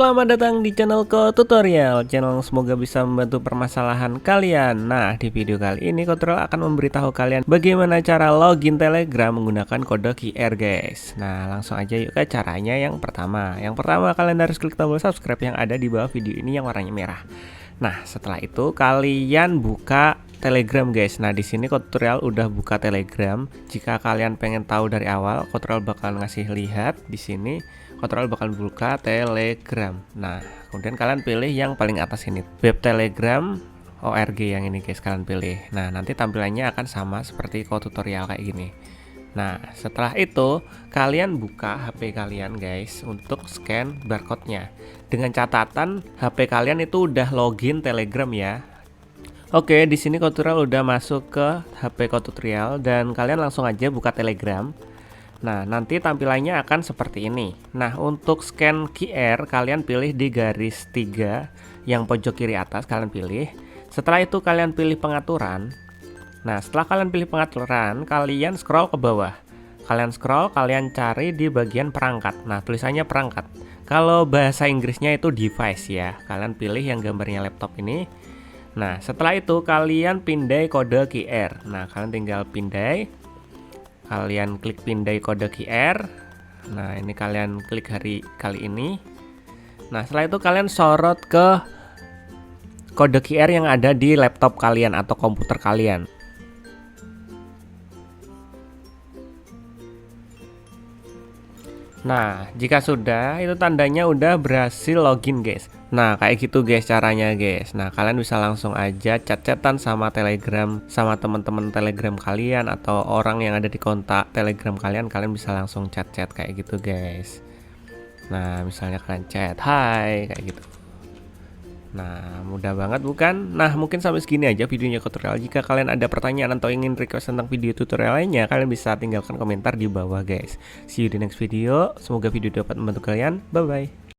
Selamat datang di channelku tutorial, channel yang semoga bisa membantu permasalahan kalian. Nah, di video kali ini tutorial akan memberitahu kalian bagaimana cara login Telegram menggunakan kode QR guys. Nah, langsung aja yuk ke caranya. Yang pertama kalian harus klik tombol subscribe yang ada di bawah video ini yang warnanya merah. Nah, setelah itu kalian buka Telegram guys. Nah, di sini tutorial udah buka Telegram. Jika kalian pengen tahu dari awal, tutorial bakal ngasih lihat di sini. Tutorial bakal buka Telegram. Nah, kemudian kalian pilih yang paling atas ini, web Telegram org yang ini guys, kalian pilih. Nah, nanti tampilannya akan sama seperti tutorial kayak gini. Nah, setelah itu kalian buka HP kalian guys untuk scan barcode-nya. Dengan catatan HP kalian itu udah login Telegram ya. Oke, di sini tutorial udah masuk ke HP tutorial dan kalian langsung aja buka Telegram. Nah, nanti tampilannya akan seperti ini. Nah, untuk scan QR kalian pilih di garis 3 yang pojok kiri atas, kalian pilih. Setelah itu kalian pilih pengaturan. Nah, setelah kalian pilih pengaturan, kalian scroll ke bawah. Kalian scroll, kalian cari di bagian perangkat. Nah, tulisannya perangkat. Kalau bahasa Inggrisnya itu device ya. Kalian pilih yang gambarnya laptop ini. Nah, setelah itu kalian pindai kode QR. Nah, kalian tinggal pindai. Kalian klik pindai kode QR. Nah, ini kalian klik kali ini. Nah, setelah itu kalian sorot ke kode QR yang ada di laptop kalian atau komputer kalian. Nah, jika sudah, itu tandanya udah berhasil login guys. Nah, kayak gitu guys caranya guys. Nah, kalian bisa langsung aja chat-chatan sama Telegram, sama teman-teman Telegram kalian atau orang yang ada di kontak Telegram kalian. Kalian bisa langsung chat-chat kayak gitu guys. Nah, misalnya kalian chat, hai, kayak gitu. Nah, mudah banget bukan? Nah, mungkin sampai segini aja videonya tutorial. Jika kalian ada pertanyaan atau ingin request tentang video tutorial lainnya, kalian bisa tinggalkan komentar di bawah guys. See you di next video. Semoga video dapat membantu kalian. Bye bye.